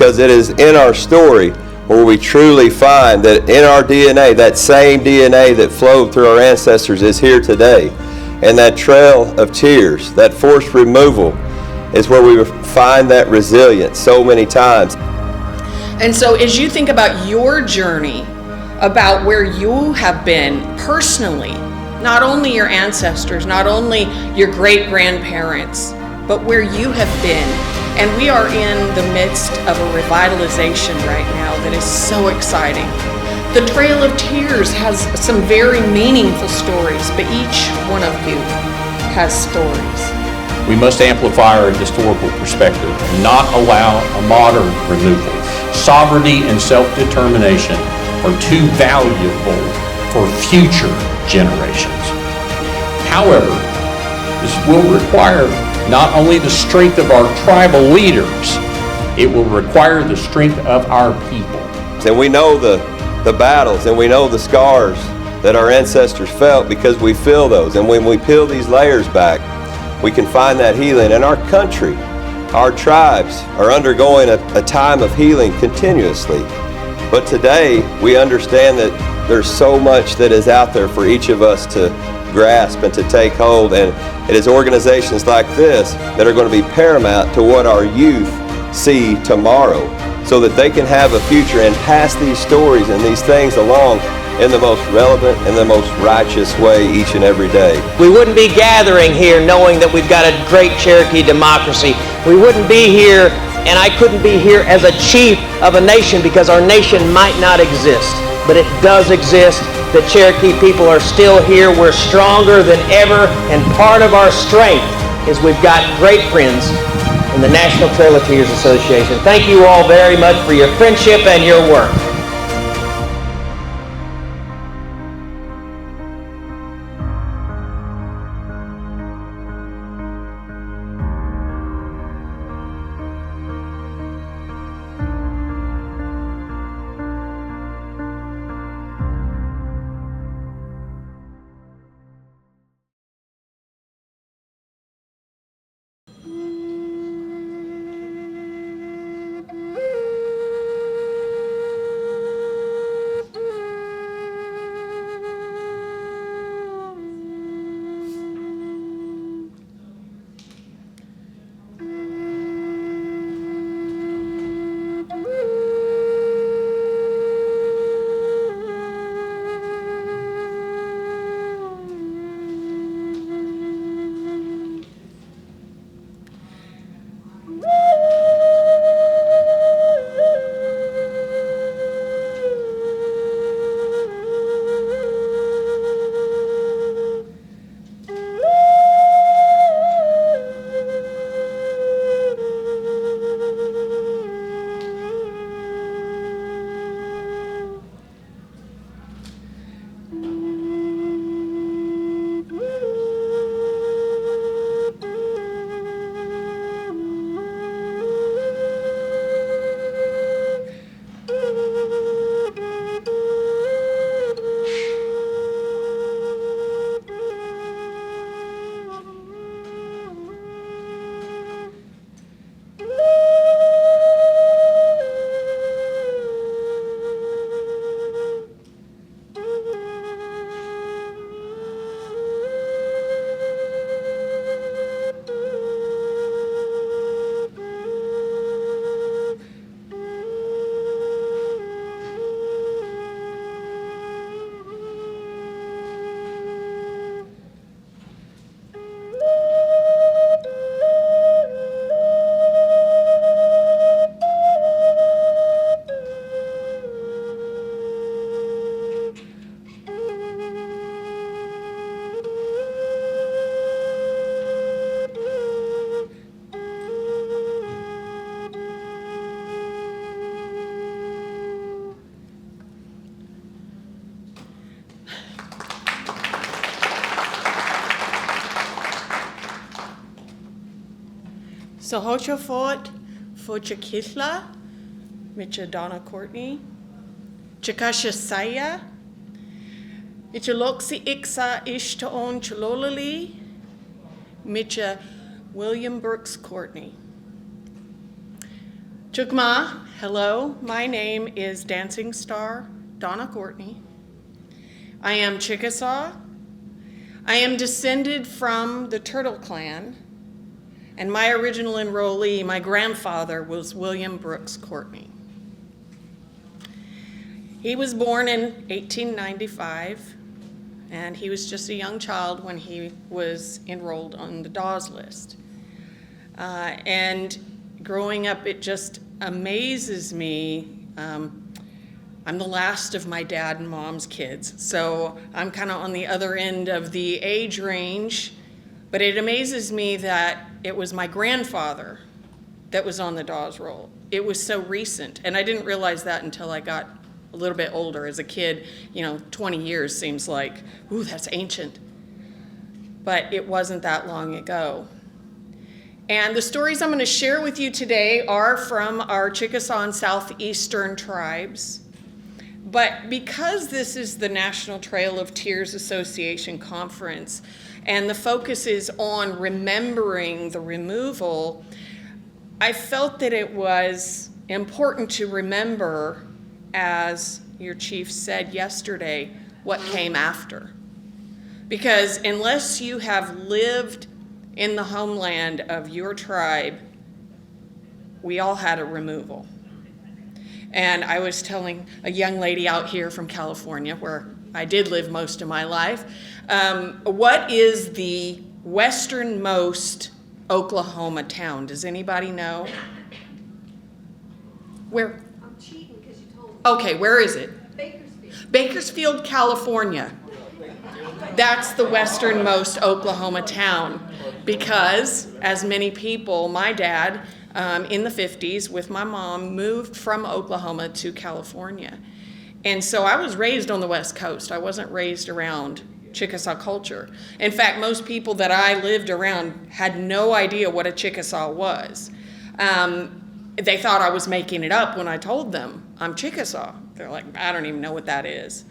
because it is in our story where we truly find that in our DNA, that same DNA that flowed through our ancestors is here today. And that trail of tears, that forced removal, is where we find that resilience so many times. And so as you think about your journey, about where you have been personally, not only your ancestors, not only your great-grandparents, but where you have been. And we are in the midst of a revitalization right now that is so exciting. The Trail of Tears has some very meaningful stories, but each one of you has stories. We must amplify our historical perspective and not allow a modern removal. Sovereignty and self-determination are too valuable for future generations. However, this will require not only the strength of our tribal leaders, it will require the strength of our people. And we know the battles and we know the scars that our ancestors felt because we feel those. And when we peel these layers back, we can find that healing. And our country, our tribes are undergoing a time of healing continuously. But today, we understand that there's so much that is out there for each of us to grasp and to take hold. And it is organizations like this that are going to be paramount to what our youth see tomorrow, so that they can have a future and pass these stories and these things along in the most relevant and the most righteous way each and every day. We wouldn't be gathering here knowing that we've got a great Cherokee democracy. We wouldn't be here, and I couldn't be here as a chief of a nation, because our nation might not exist. But it does exist. The Cherokee people are still here. We're stronger than ever, and part of our strength is we've got great friends in the National Trail of Tears Association. Thank you all very much for your friendship and your work. So hocha fort focha kisla, micha Donna Cortney, chakasha saya, ichaloxi ixa ishtaon chalolali, micha William Brooks Cortney. Chukma, hello. My name is Dancing Star Donna Cortney. I am Chickasaw. I am descended from the Turtle Clan, and my original enrollee, my grandfather, was William Brooks Cortney. He was born in 1895, and he was just a young child when he was enrolled on the Dawes list. And growing up, it just amazes me. I'm the last of my dad and mom's kids, so I'm kind of on the other end of the age range, but it amazes me that it was my grandfather that was on the Dawes roll. It was so recent, and I didn't realize that until I got a little bit older. As a kid, 20 years seems like, ooh, that's ancient. But it wasn't that long ago. And the stories I'm going to share with you today are from our Chickasaw and Southeastern tribes. But because this is the National Trail of Tears Association Conference, and the focus is on remembering the removal, I felt that it was important to remember, as your chief said yesterday, what came after. Because unless you have lived in the homeland of your tribe, we all had a removal. And I was telling a young lady out here from California, where I did live most of my life, what is the westernmost Oklahoma town? Does anybody know? Where? I'm cheating because you told me. Okay, where is it? Bakersfield. Bakersfield, California. That's the westernmost Oklahoma town, because, as many people, my dad, in the 50s with my mom, moved from Oklahoma to California. And so I was raised on the West Coast. I wasn't raised around Chickasaw culture. In fact, most people that I lived around had no idea what a Chickasaw was. They thought I was making it up when I told them I'm Chickasaw. They're like, I don't even know what that is.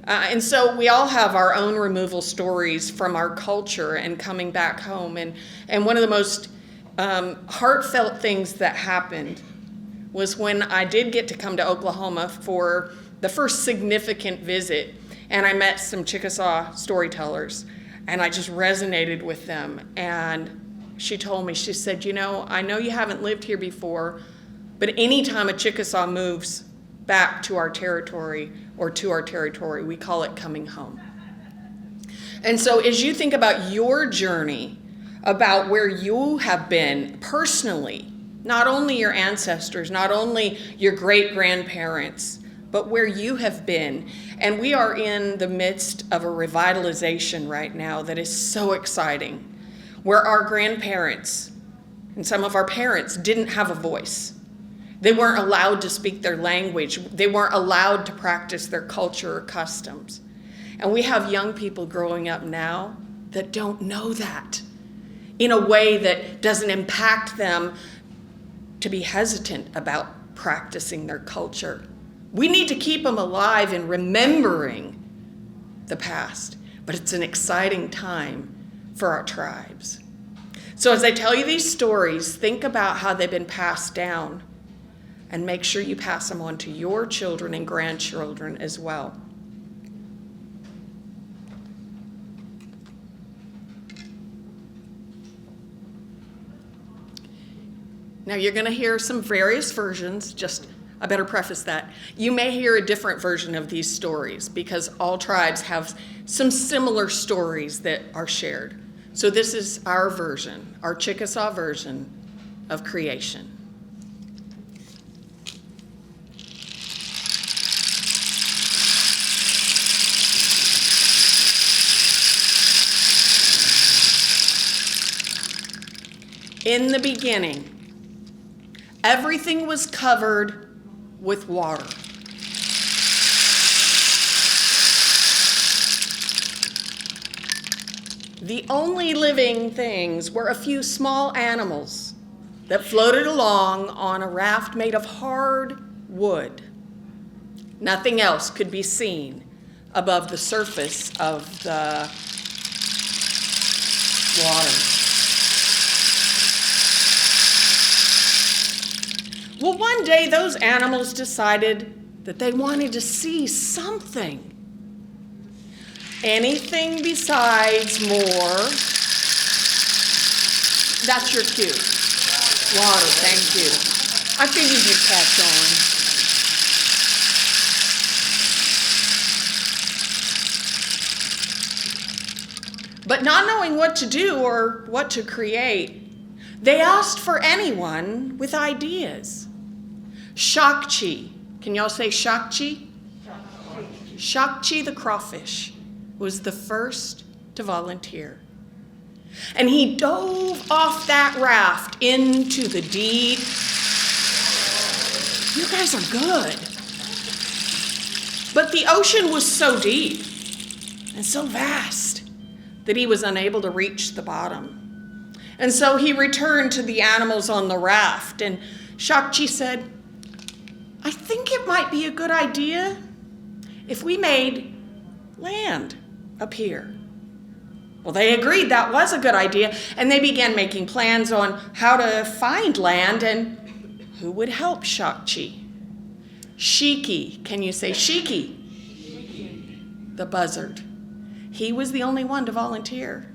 And so we all have our own removal stories from our culture and coming back home. And one of the most heartfelt things that happened was when I did get to come to Oklahoma for the first significant visit, and I met some Chickasaw storytellers, and I just resonated with them. And she told me, she said, I know you haven't lived here before, but anytime a Chickasaw moves back to our territory or to our territory, we call it coming home. And so as you think about your journey, about where you have been personally, not only your ancestors, not only your great-grandparents, but where you have been. And we are in the midst of a revitalization right now that is so exciting, where our grandparents and some of our parents didn't have a voice. They weren't allowed to speak their language. They weren't allowed to practice their culture or customs. And we have young people growing up now that don't know that, in a way that doesn't impact them to be hesitant about practicing their culture. We need to keep them alive and remembering the past, but it's an exciting time for our tribes. So as I tell you these stories, think about how they've been passed down, and make sure you pass them on to your children and grandchildren as well. Now you're going to hear some various versions, I better preface that. You may hear a different version of these stories because all tribes have some similar stories that are shared. So this is our version, our Chickasaw version of creation. In the beginning, everything was covered with water. The only living things were a few small animals that floated along on a raft made of hard wood. Nothing else could be seen above the surface of the water. Well, one day those animals decided that they wanted to see something. Anything besides more. That's your cue. Water, thank you. I figured you'd catch on. But not knowing what to do or what to create, they asked for anyone with ideas. Shakchi, can y'all say Shakchi? Shakchi the crawfish was the first to volunteer. And he dove off that raft into the deep. You guys are good. But the ocean was so deep and so vast that he was unable to reach the bottom. And so he returned to the animals on the raft, and Shakchi said, I think it might be a good idea if we made land appear. Well, they agreed that was a good idea, and they began making plans on how to find land and who would help Shakchi. Shiki, can you say Shiki? The buzzard. He was the only one to volunteer.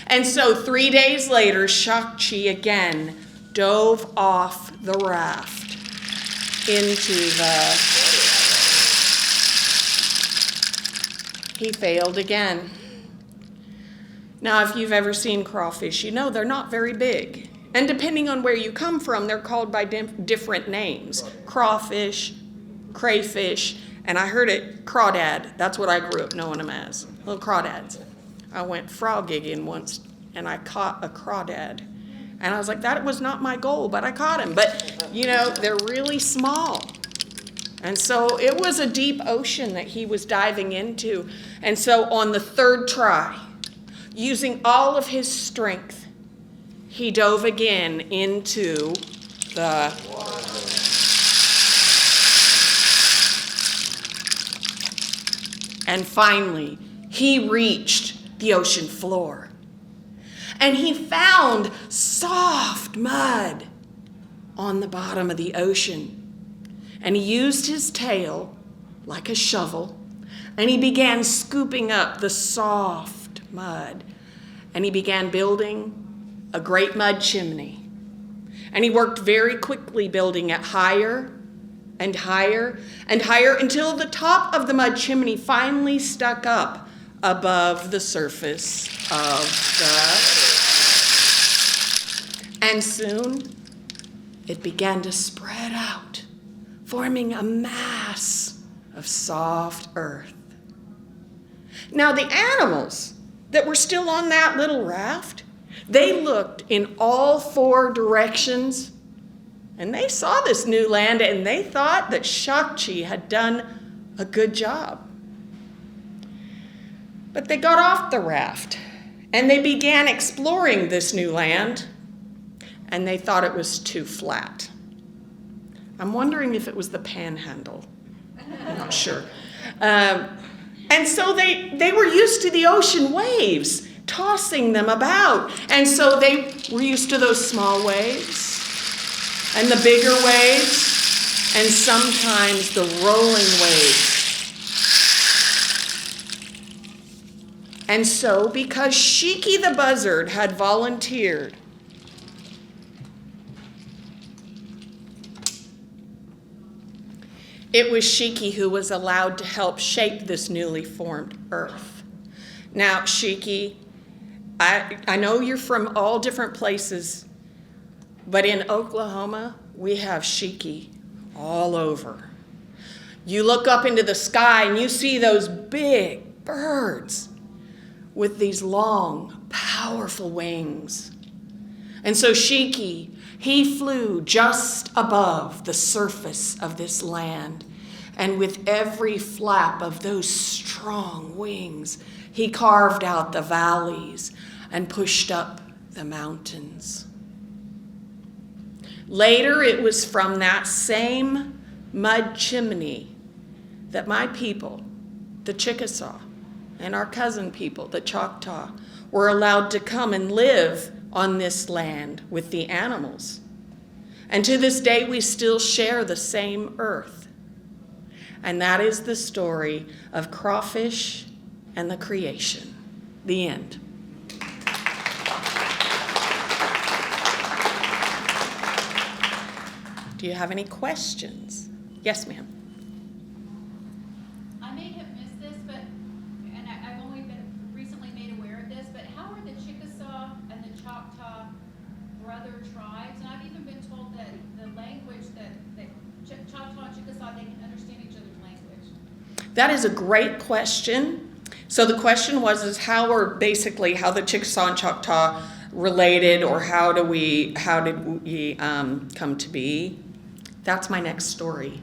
And so 3 days later, Shakchi again dove off the raft into the... He failed again. Now, if you've ever seen crawfish, you know they're not very big. And depending on where you come from, they're called by different names. Crawfish, crayfish, and I heard it crawdad. That's what I grew up knowing them as, little crawdads. I went frog gigging once, and I caught a crawdad. And I was like, that was not my goal, but I caught him. But, you know, they're really small. And so it was a deep ocean that he was diving into. And so on the third try, using all of his strength, he dove again into the and finally, he reached the ocean floor. And he found soft mud on the bottom of the ocean. And he used his tail like a shovel, and he began scooping up the soft mud. And he began building a great mud chimney. And he worked very quickly building it higher and higher and higher until the top of the mud chimney finally stuck up above the surface of the... And soon it began to spread out, forming a mass of soft earth. Now the animals that were still on that little raft, they looked in all four directions, and they saw this new land, and they thought that Shakchi had done a good job. But they got off the raft, and they began exploring this new land, and they thought it was too flat. I'm wondering if it was the panhandle. I'm not sure. And so they were used to the ocean waves, tossing them about. And so they were used to those small waves and the bigger waves and sometimes the rolling waves. And so because Shiki the buzzard had volunteered, it was Shiki who was allowed to help shape this newly formed earth. Now, Shiki, I know you're from all different places, but in Oklahoma, we have Shiki all over. You look up into the sky and you see those big birds with these long, powerful wings. And so Shiki, he flew just above the surface of this land. And with every flap of those strong wings, he carved out the valleys and pushed up the mountains. Later, it was from that same mud chimney that my people, the Chickasaw, and our cousin people, the Choctaw, were allowed to come and live on this land with the animals. And to this day, we still share the same earth. And that is the story of crawfish and the creation. The end. Do you have any questions? Yes, ma'am. I may have missed this, but, and I've only been recently made aware of this, but how are the Chickasaw and the Choctaw brother tribes? And I've even been told that the language that Choctaw and Chickasaw, they can understand each other's language. That is a great question. So the question is how the Chickasaw and Choctaw related, or how did we come to be? That's my next story.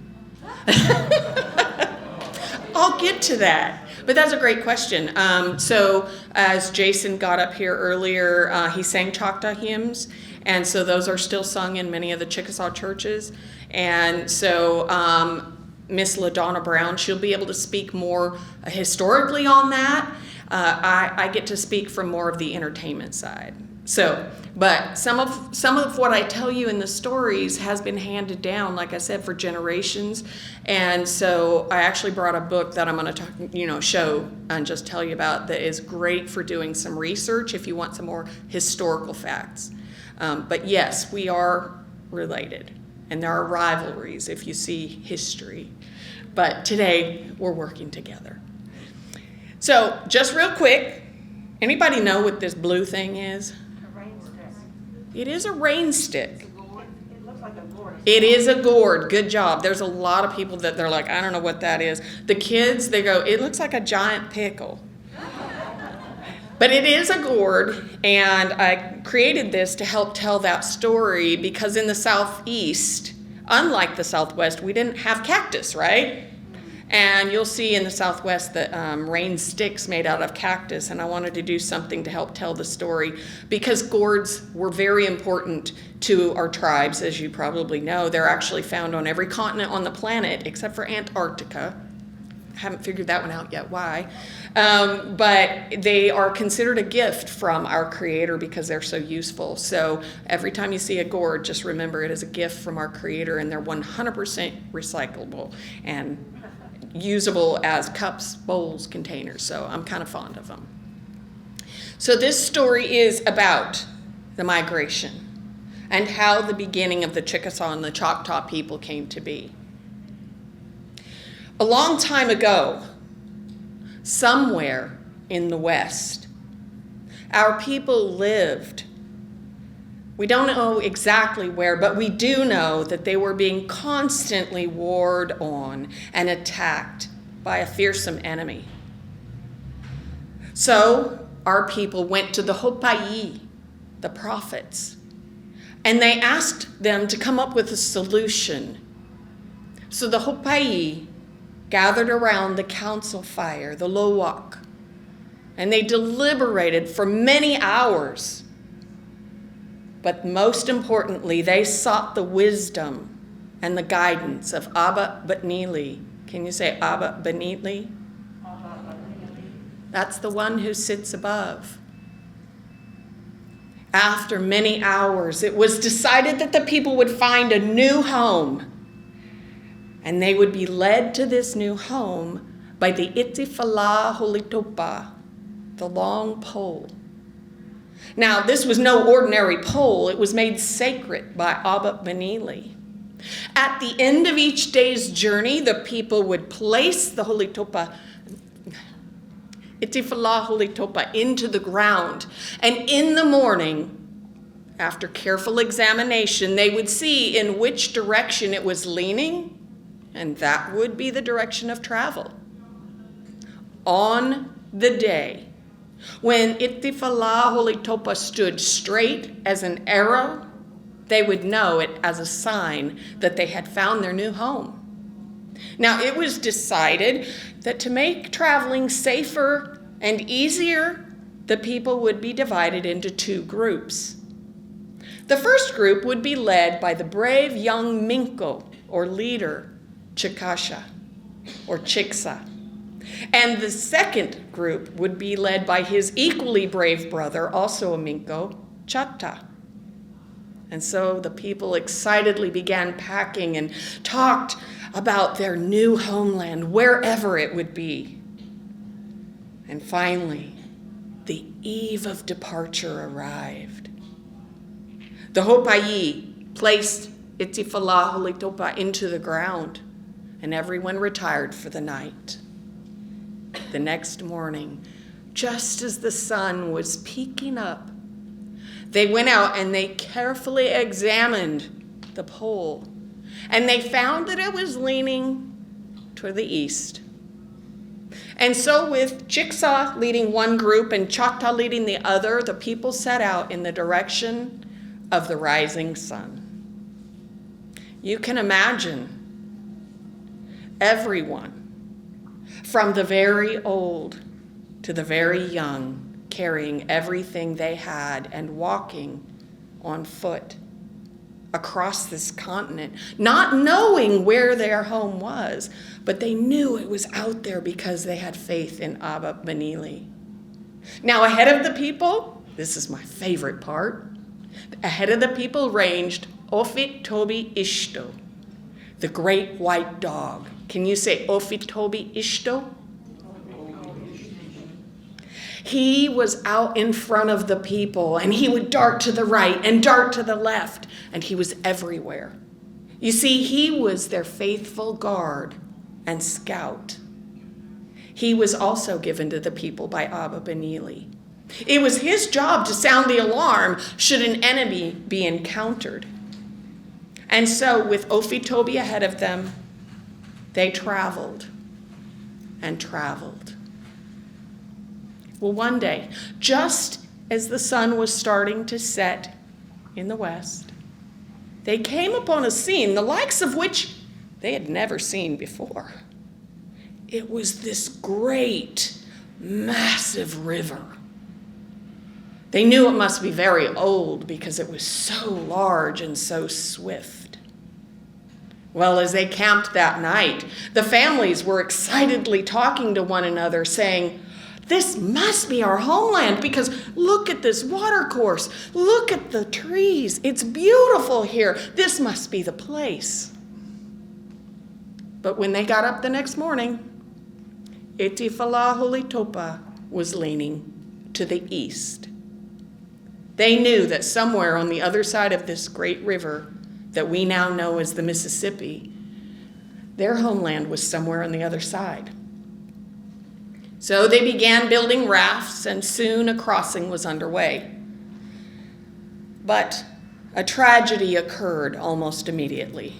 I'll get to that. But that's a great question. So as Jason got up here earlier, he sang Choctaw hymns. And so those are still sung in many of the Chickasaw churches. And so Miss Donna Brown, she'll be able to speak more historically on that. I get to speak from more of the entertainment side. So, but some of what I tell you in the stories has been handed down, like I said, for generations. And so I actually brought a book that I'm going to show and just tell you about, that is great for doing some research if you want some more historical facts. But yes, we are related, and there are rivalries if you see history. But today we're working together. So just real quick, anybody know what this blue thing is? It is a rain stick. It looks like a gourd. It is a gourd. Good job. There's a lot of people that they're like, I don't know what that is. The kids, they go, it looks like a giant pickle. But it is a gourd, and I created this to help tell that story because in the Southeast, unlike the Southwest, we didn't have cactus, right? And you'll see in the Southwest that rain sticks made out of cactus, and I wanted to do something to help tell the story because gourds were very important to our tribes, as you probably know. They're actually found on every continent on the planet except for Antarctica. Haven't figured that one out yet, why. But they are considered a gift from our Creator because they're so useful. So every time you see a gourd, just remember it is a gift from our Creator, and they're 100% recyclable and usable as cups, bowls, containers. So I'm kind of fond of them. So this story is about the migration and how the beginning of the Chickasaw and the Choctaw people came to be. A long time ago, somewhere in the West, our people lived. We don't know exactly where, but we do know that they were being constantly warred on and attacked by a fearsome enemy. So our people went to the Hopai, the prophets, and they asked them to come up with a solution. So the Hopai gathered around the council fire, the lowak, and they deliberated for many hours. But most importantly, they sought the wisdom and the guidance of Abba Benili. Can you say Abba Benili? That's the one who sits above. After many hours, it was decided that the people would find a new home. And they would be led to this new home by the Itifala Holitopa, the long pole. Now, this was no ordinary pole. It was made sacred by Abba Benili. At the end of each day's journey, the people would place the Holitopa, Itifala Holitopa, into the ground. And in the morning, after careful examination, they would see in which direction it was leaning, and that would be the direction of travel. On the day when Itifala Holitopa stood straight as an arrow, they would know it as a sign that they had found their new home. Now, it was decided that to make traveling safer and easier, the people would be divided into two groups. The first group would be led by the brave young Minko, or leader, Chikasha, or Chiksa. And the second group would be led by his equally brave brother, also a Minko, Chata. And so the people excitedly began packing and talked about their new homeland, wherever it would be. And finally, the eve of departure arrived. The Hopa'i placed Itifalaholitopa into the ground, and everyone retired for the night. The next morning, just as the sun was peeking up, they went out and they carefully examined the pole, and they found that it was leaning toward the east. And so with Chickasaw leading one group and Choctaw leading the other, the people set out in the direction of the rising sun. You can imagine everyone, from the very old to the very young, carrying everything they had and walking on foot across this continent, not knowing where their home was, but they knew it was out there because they had faith in Abba Benili. Now, ahead of the people, this is my favorite part, ahead of the people ranged Ofit Tobi Ishto, the great white dog. Can you say Ofit Tobi Ishto? He was out in front of the people, and he would dart to the right and dart to the left, and he was everywhere. You see, he was their faithful guard and scout. He was also given to the people by Abba Benili. It was his job to sound the alarm should an enemy be encountered. And so, with Ofitobi ahead of them, they traveled and traveled. Well, one day, just as the sun was starting to set in the west, they came upon a scene the likes of which they had never seen before. It was this great, massive river. They knew it must be very old because it was so large and so swift. Well, as they camped that night, the families were excitedly talking to one another, saying, "This must be our homeland because look at this watercourse. Look at the trees. It's beautiful here. This must be the place." But when they got up the next morning, Itifalaholitopa was leaning to the east. They knew that somewhere on the other side of this great river that we now know as the Mississippi, their homeland was somewhere on the other side. So they began building rafts, and soon a crossing was underway. But a tragedy occurred almost immediately.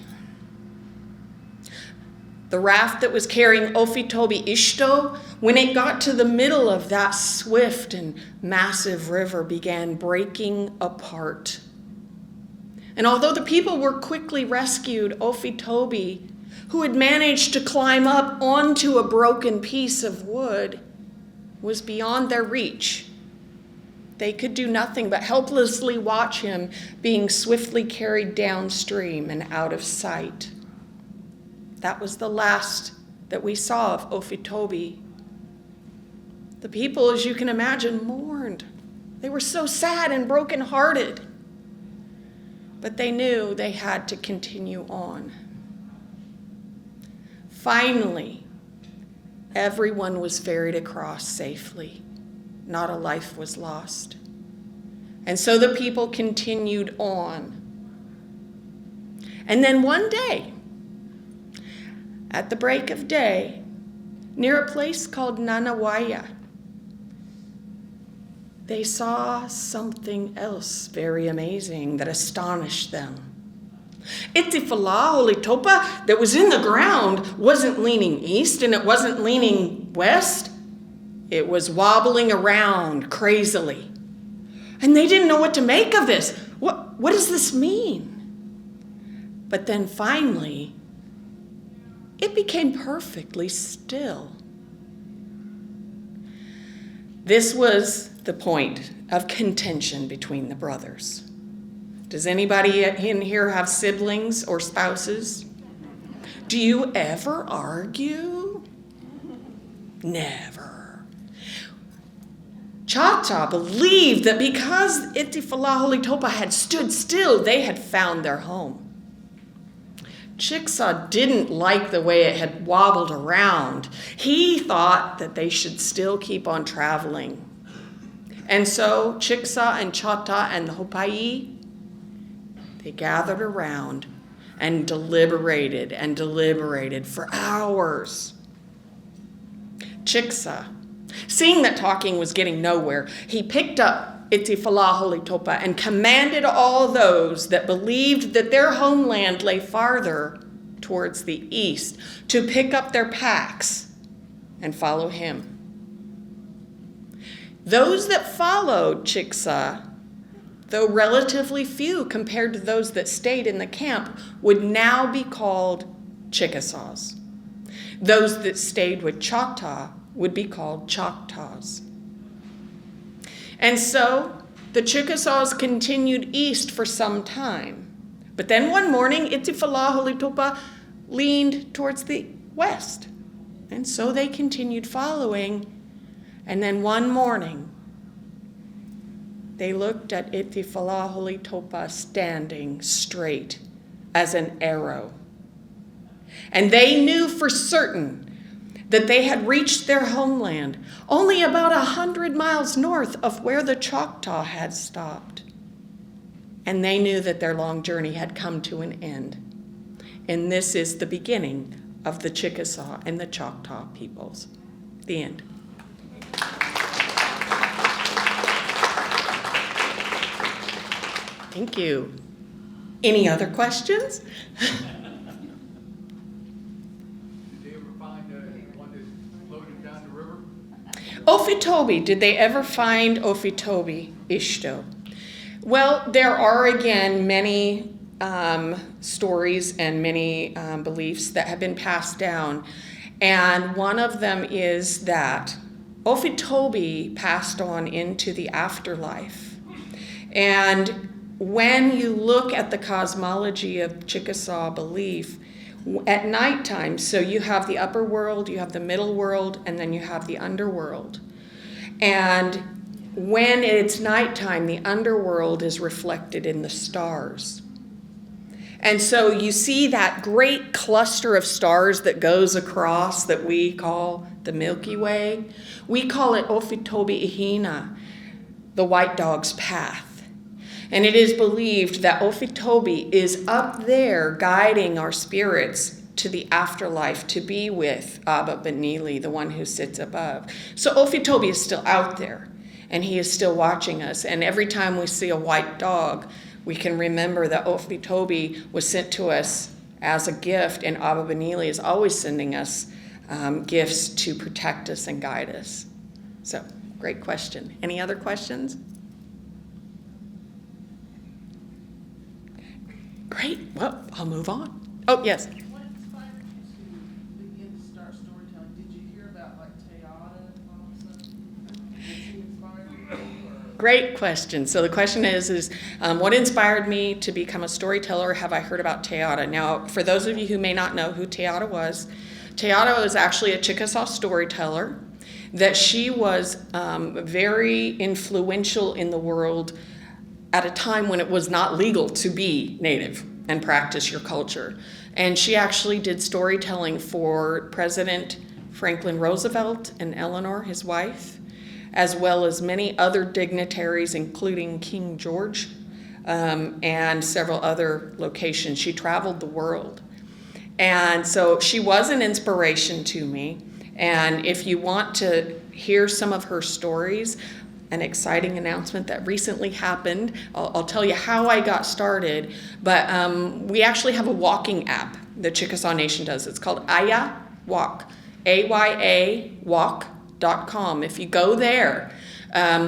The raft that was carrying Ofitobi Ishto, when it got to the middle of that swift and massive river, began breaking apart. And although the people were quickly rescued, Ofitobi, who had managed to climb up onto a broken piece of wood, was beyond their reach. They could do nothing but helplessly watch him being swiftly carried downstream and out of sight. That was the last that we saw of Ofitobi. The people, as you can imagine, mourned. They were so sad and brokenhearted. But they knew they had to continue on. Finally, everyone was ferried across safely. Not a life was lost. And so the people continued on. And then one day, at the break of day, near a place called Nanawaya, they saw something else very amazing that astonished them. Itifalaholitopa that was in the ground wasn't leaning east and it wasn't leaning west. It was wobbling around crazily. And they didn't know what to make of this. What does this mean? But then finally, it became perfectly still. This was the point of contention between the brothers. Does anybody in here have siblings or spouses? Do you ever argue? Never. Choctaw believed that because Itifalaholitopa had stood still, they had found their home. Chickasaw didn't like the way it had wobbled around. He thought that they should still keep on traveling. And so Chickasaw and Choctaw and the Hopai, they gathered around and deliberated for hours. Chickasaw, seeing that talking was getting nowhere, he picked up Itifalaholitopa and commanded all those that believed that their homeland lay farther towards the east to pick up their packs and follow him. Those that followed Chickasaw, though relatively few compared to those that stayed in the camp, would now be called Chickasaws. Those that stayed with Choctaw would be called Choctaws. And so the Chickasaws continued east for some time. But then one morning, Itifalaholitopa leaned towards the west. And so they continued following. And then one morning, they looked at Itifalaholitopa standing straight as an arrow. And they knew for certain that they had reached their homeland only about 100 miles north of where the Choctaw had stopped. And they knew that their long journey had come to an end. And this is the beginning of the Chickasaw and the Choctaw peoples. The end. Thank you. Any other questions? Ophitobi, did they ever find Ophitobi Ishto? Well, there are again many stories and many beliefs that have been passed down. And one of them is that Ophitobi passed on into the afterlife. And when you look at the cosmology of Chickasaw belief, at nighttime, so you have the upper world, you have the middle world, and then you have the underworld. And when it's nighttime, the underworld is reflected in the stars. And so you see that great cluster of stars that goes across that we call the Milky Way. We call it Ophitobi Ihina, the white dog's path. And it is believed that Ophitobi is up there guiding our spirits to the afterlife to be with Abba Benili, the one who sits above. So Ophitobi is still out there, and he is still watching us. And every time we see a white dog, we can remember that Ophitobi was sent to us as a gift, and Abba Benili is always sending us gifts to protect us and guide us. So, great question. Any other questions? Great. Well, I'll move on. Oh, yes. What inspired you to begin to start storytelling? Did you hear about like Teata and all of a sudden? Did she inspire you? Or? Great question. So the question is what inspired me to become a storyteller? Have I heard about Teata? Now, for those of you who may not know who Teata was actually a Chickasaw storyteller. That she was very influential in the world at a time when it was not legal to be Native and practice your culture. And she actually did storytelling for President Franklin Roosevelt and Eleanor, his wife, as well as many other dignitaries, including King George, and several other locations. She traveled the world. And so she was an inspiration to me. And if you want to hear some of her stories, an exciting announcement that recently happened. I'll tell you how I got started, but we actually have a walking app the Chickasaw Nation does. It's called Aya Walk, AYA walk.com. If you go there,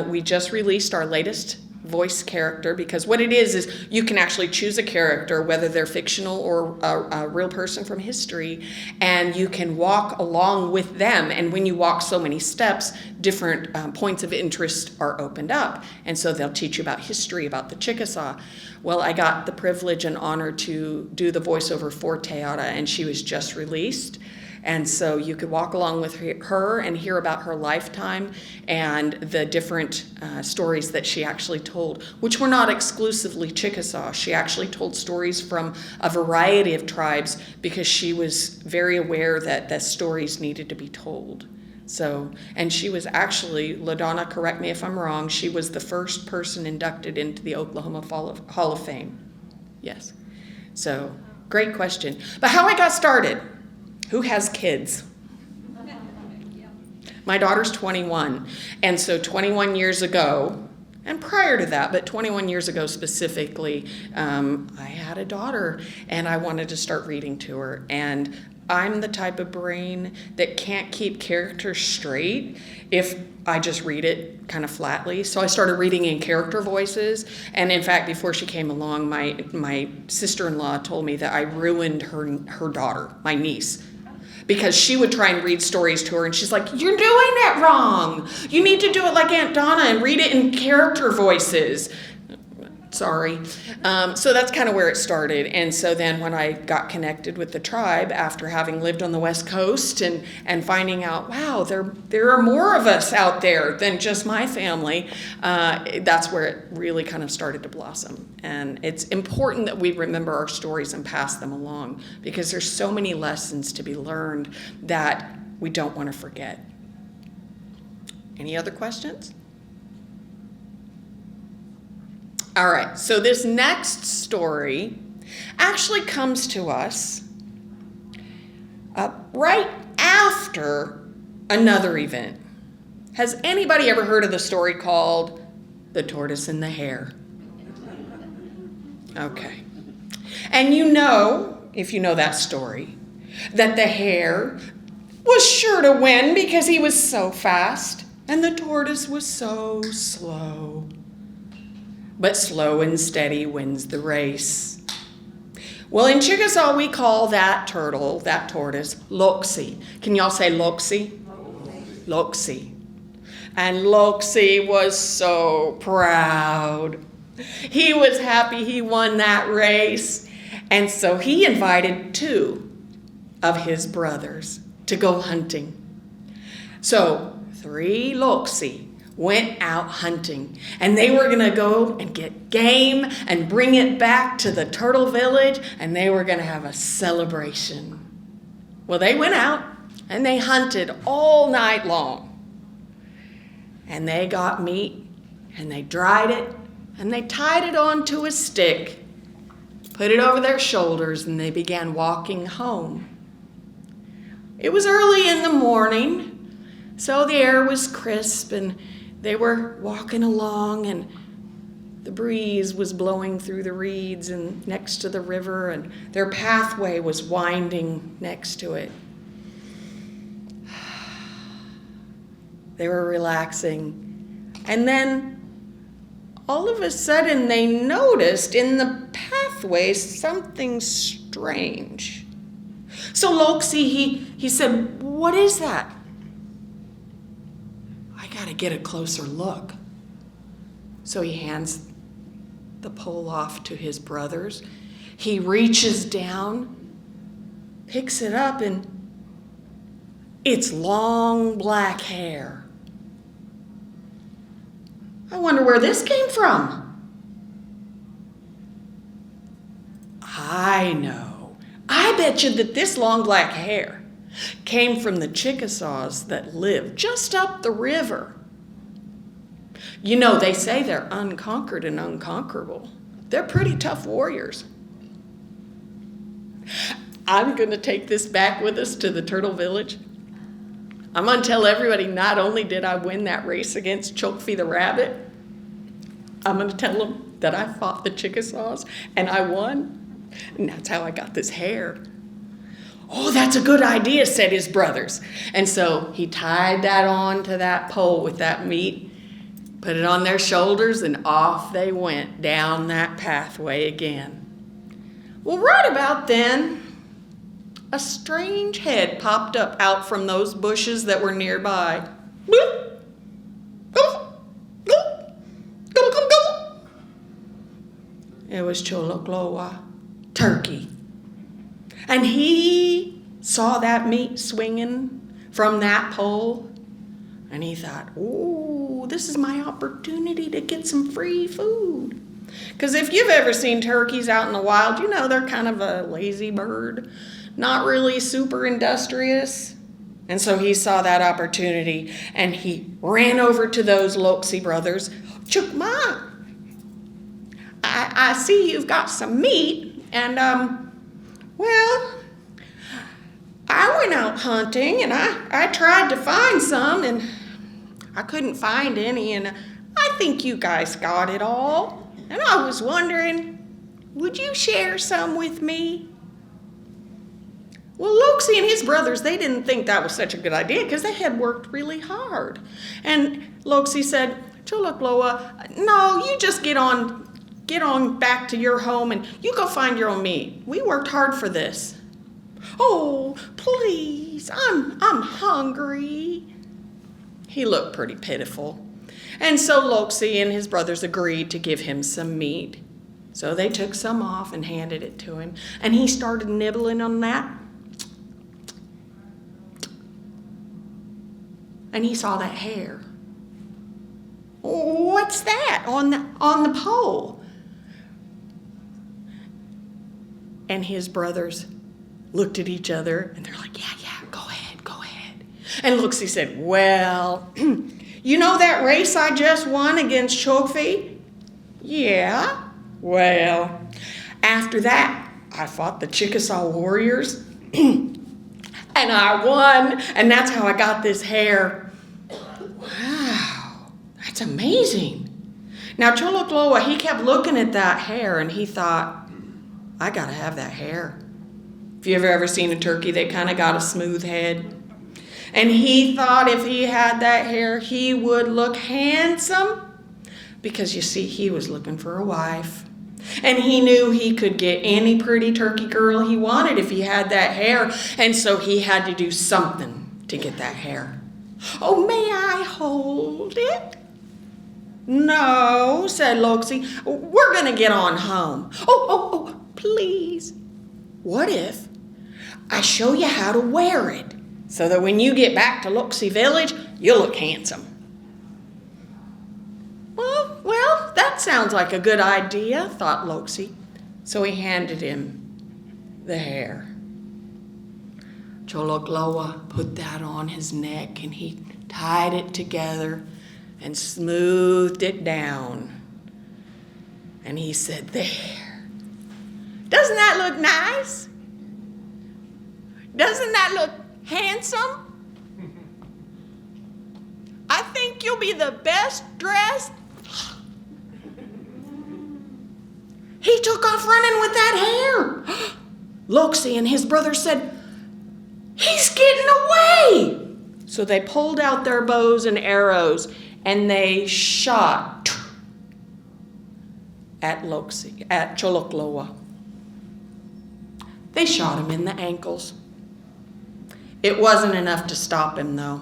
we just released our latest voice character, because what it is you can actually choose a character, whether they're fictional or a real person from history, and you can walk along with them. And when you walk so many steps, different points of interest are opened up. And so they'll teach you about history, about the Chickasaw. Well, I got the privilege and honor to do the voiceover for Teata, and she was just released. And so you could walk along with her and hear about her lifetime and the different stories that she actually told, which were not exclusively Chickasaw. She actually told stories from a variety of tribes because she was very aware that the stories needed to be told. So, and she was actually, LaDonna, correct me if I'm wrong, she was the first person inducted into the Oklahoma Hall of Fame. Yes. So, great question. But how I got started, who has kids? My daughter's 21. And so 21 years ago, and prior to that, but 21 years ago specifically, I had a daughter and I wanted to start reading to her. And I'm the type of brain that can't keep characters straight if I just read it kind of flatly. So I started reading in character voices. And in fact, before she came along, my sister-in-law told me that I ruined her daughter, my niece, because she would try and read stories to her and she's like, you're doing it wrong. You need to do it like Aunt Donna and read it in character voices. Sorry. So that's kind of where it started. And so then when I got connected with the tribe after having lived on the West Coast and finding out, wow, there are more of us out there than just my family, that's where it really kind of started to blossom. And it's important that we remember our stories and pass them along because there's so many lessons to be learned that we don't want to forget. Any other questions? All right, so this next story actually comes to us right after another event. Has anybody ever heard of the story called The Tortoise and the Hare? Okay. And you know, if you know that story, that the hare was sure to win because he was so fast, and the tortoise was so slow. But slow and steady wins the race. Well, in Chickasaw, we call that turtle, that tortoise, Loxie. Can y'all say Loxie? Loxie. And Loxie was so proud. He was happy he won that race. And so he invited 2 of his brothers to go hunting. So 3 Loxie went out hunting, and they were going to go and get game and bring it back to the turtle village, and they were going to have a celebration. Well, they went out and they hunted all night long, and they got meat and they dried it and they tied it onto a stick, put it over their shoulders, and they began walking home. It was early in the morning, so the air was crisp, and they were walking along, and the breeze was blowing through the reeds and next to the river, and their pathway was winding next to it. They were relaxing. And then all of a sudden they noticed in the pathway something strange. So Loxie, he said, "What is that? I got to get a closer look." So he hands the pole off to his brothers. He reaches down, picks it up, and it's long black hair. I wonder where this came from. I know. I bet you that this long black hair came from the Chickasaws that live just up the river. You know, they say they're unconquered and unconquerable. They're pretty tough warriors. I'm going to take this back with us to the Turtle Village. I'm going to tell everybody not only did I win that race against Chokefee the rabbit, I'm going to tell them that I fought the Chickasaws and I won. And that's how I got this hair. "Oh, that's a good idea," said his brothers. And so he tied that on to that pole with that meat, put it on their shoulders, and off they went down that pathway again. Well, right about then, a strange head popped up out from those bushes that were nearby. It was Cholocloa, Turkey. And he saw that meat swinging from that pole, and he thought, "Ooh, this is my opportunity to get some free food." Because if you've ever seen turkeys out in the wild, you know they're kind of a lazy bird, not really super industrious. And so he saw that opportunity, and he ran over to those Loxie brothers. "Chukma, I see you've got some meat, and well, I went out hunting, and I tried to find some, and I couldn't find any, and I think you guys got it all. And I was wondering, would you share some with me?" Well, Loxie and his brothers, they didn't think that was such a good idea because they had worked really hard. And Loxie said, "Cholokloa, no, you just get on back to your home and you go find your own meat. We worked hard for this." "Oh, please, I'm hungry." He looked pretty pitiful. And so Loxie and his brothers agreed to give him some meat. So they took some off and handed it to him. And he started nibbling on that. And he saw that hair. "What's that on the pole?" And his brothers looked at each other and they're like, yeah, go ahead. And Loxie said, "Well, you know that race I just won against Chokfi?" "Yeah." "Well, after that, I fought the Chickasaw warriors and I won, and that's how I got this hair." "Wow, that's amazing." Now Cholokloa, he kept looking at that hair and he thought, "I gotta have that hair." If you've ever seen a turkey, they kind of got a smooth head. And he thought if he had that hair, he would look handsome. Because you see, he was looking for a wife. And he knew he could get any pretty turkey girl he wanted if he had that hair. And so he had to do something to get that hair. "Oh, may I hold it?" "No," said Loxie. "We're going to get on home." Oh, please. "What if I show you how to wear it so that when you get back to Loxie village, you'll look handsome?" Well, that sounds like a good idea, thought Loxie. So he handed him the hair. Cholokloa put that on his neck and he tied it together and smoothed it down. And he said, "There. Doesn't that look nice? Doesn't that look handsome? I think you'll be the best dressed." He took off running with that hair. Loxie and his brother said, "He's getting away." So they pulled out their bows and arrows and they shot at Cholokloa. They shot him in the ankles. It wasn't enough to stop him, though.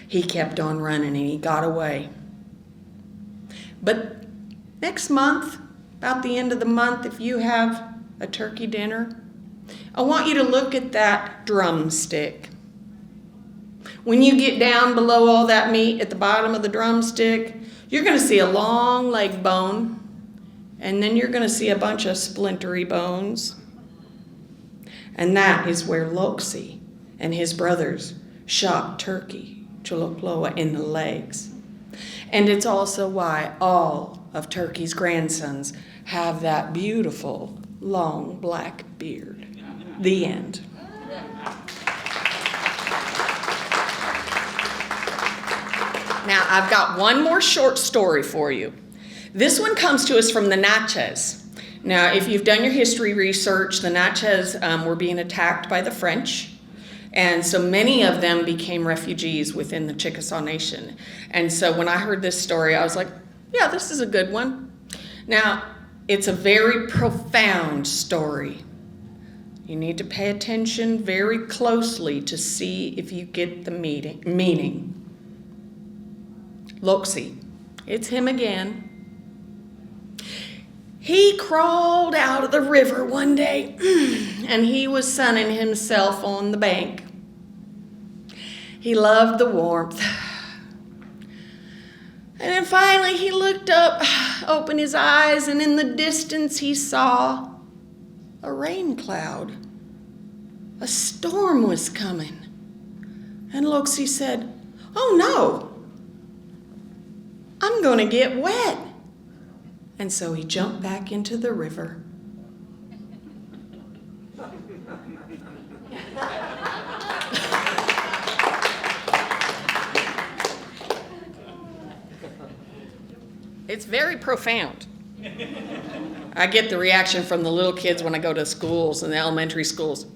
He kept on running and he got away. But next month, about the end of the month, if you have a turkey dinner, I want you to look at that drumstick. When you get down below all that meat at the bottom of the drumstick, you're going to see a long leg bone, and then you're going to see a bunch of splintery bones. And that is where Loxie and his brothers shot turkey Cholokloa in the legs. And it's also why all of Turkey's grandsons have that beautiful, long black beard. The end. Now, I've got one more short story for you. This one comes to us from the Natchez. Now, if you've done your history research, the Natchez were being attacked by the French. And so many of them became refugees within the Chickasaw Nation. And so when I heard this story, I was like, yeah, this is a good one. Now, it's a very profound story. You need to pay attention very closely to see if you get the meaning. Loxie, it's him again. He crawled out of the river one day, and he was sunning himself on the bank. He loved the warmth. And then finally he looked up, opened his eyes, and in the distance he saw a rain cloud. A storm was coming. And Loxi said, "Oh no, I'm going to get wet." And so he jumped back into the river. It's very profound. I get the reaction from the little kids when I go to schools and the elementary schools.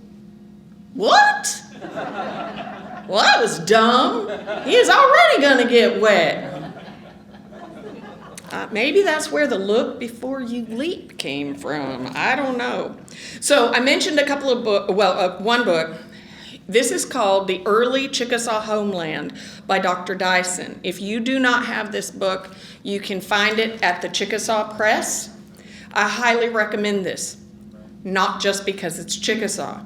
What? Well, that was dumb. He is already going to get wet. Maybe that's where the look before you leap came from. I don't know. So I mentioned a couple of books, one book. This is called The Early Chickasaw Homeland by Dr. Dyson. If you do not have this book, you can find it at the Chickasaw Press. I highly recommend this, not just because it's Chickasaw.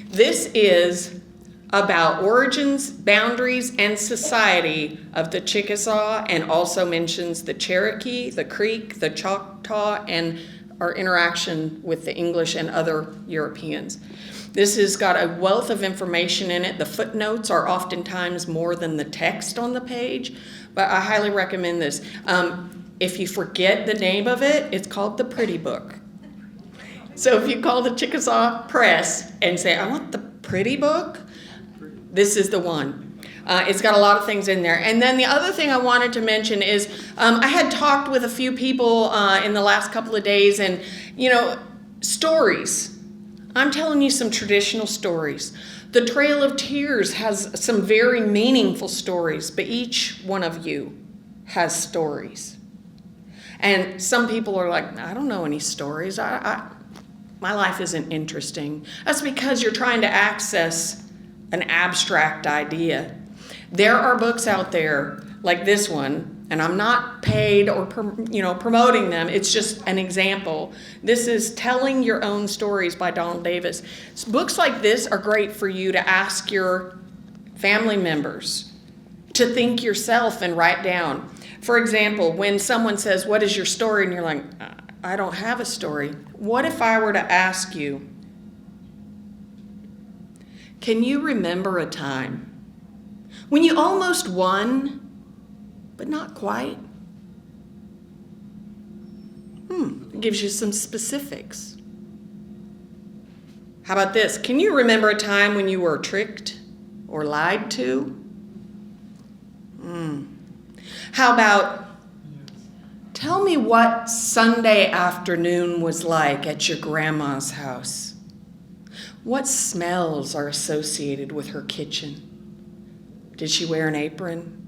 This is about origins, boundaries, and society of the Chickasaw, and also mentions the Cherokee, the Creek, the Choctaw, and our interaction with the English and other Europeans. This has got a wealth of information in it. The footnotes are oftentimes more than the text on the page, but I highly recommend this. If you forget the name of it, it's called The Pretty Book. So if you call the Chickasaw Press and say, "I want the pretty book," this is the one. It's got a lot of things in there. And then the other thing I wanted to mention is I had talked with a few people in the last couple of days, and, stories. I'm telling you some traditional stories. The Trail of Tears has some very meaningful stories, but each one of you has stories. And some people are like, "I don't know any stories. My life isn't interesting." That's because you're trying to access an abstract idea. There are books out there like this one, and I'm not paid or promoting them. It's just an example. This is Telling Your Own Stories by Donald Davis. Books like this are great for you to ask your family members, to think yourself and write down. For example, when someone says, "What is your story?" and you're like, "I don't have a story." What if I were to ask you, can you remember a time when you almost won, but not quite? It gives you some specifics. How about this? Can you remember a time when you were tricked or lied to? How about, tell me what Sunday afternoon was like at your grandma's house. What smells are associated with her kitchen? Did she wear an apron?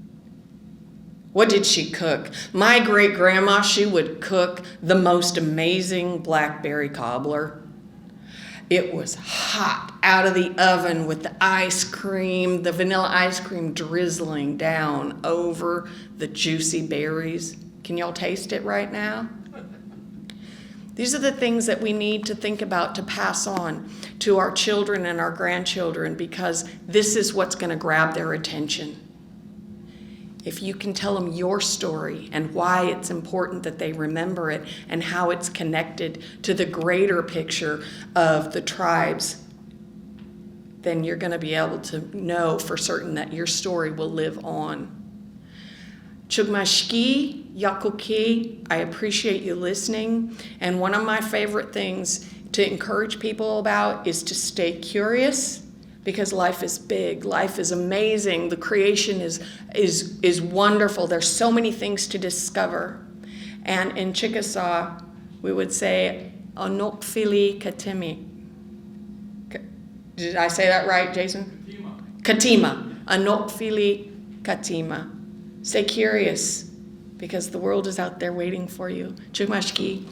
What did she cook? My great-grandma, she would cook the most amazing blackberry cobbler. It was hot out of the oven with the ice cream, the vanilla ice cream drizzling down over the juicy berries. Can y'all taste it right now? These are the things that we need to think about to pass on to our children and our grandchildren, because this is what's going to grab their attention. If you can tell them your story and why it's important that they remember it and how it's connected to the greater picture of the tribes, then you're going to be able to know for certain that your story will live on. Chugmashki, Yakuki, I appreciate you listening. And one of my favorite things to encourage people about is to stay curious, because life is big, life is amazing, the creation is wonderful. There's so many things to discover. And in Chickasaw, we would say, Onokfili Katimi. Did I say that right, Jason? Katima. Onokfili Katima. Stay curious, because the world is out there waiting for you. Chugmashki.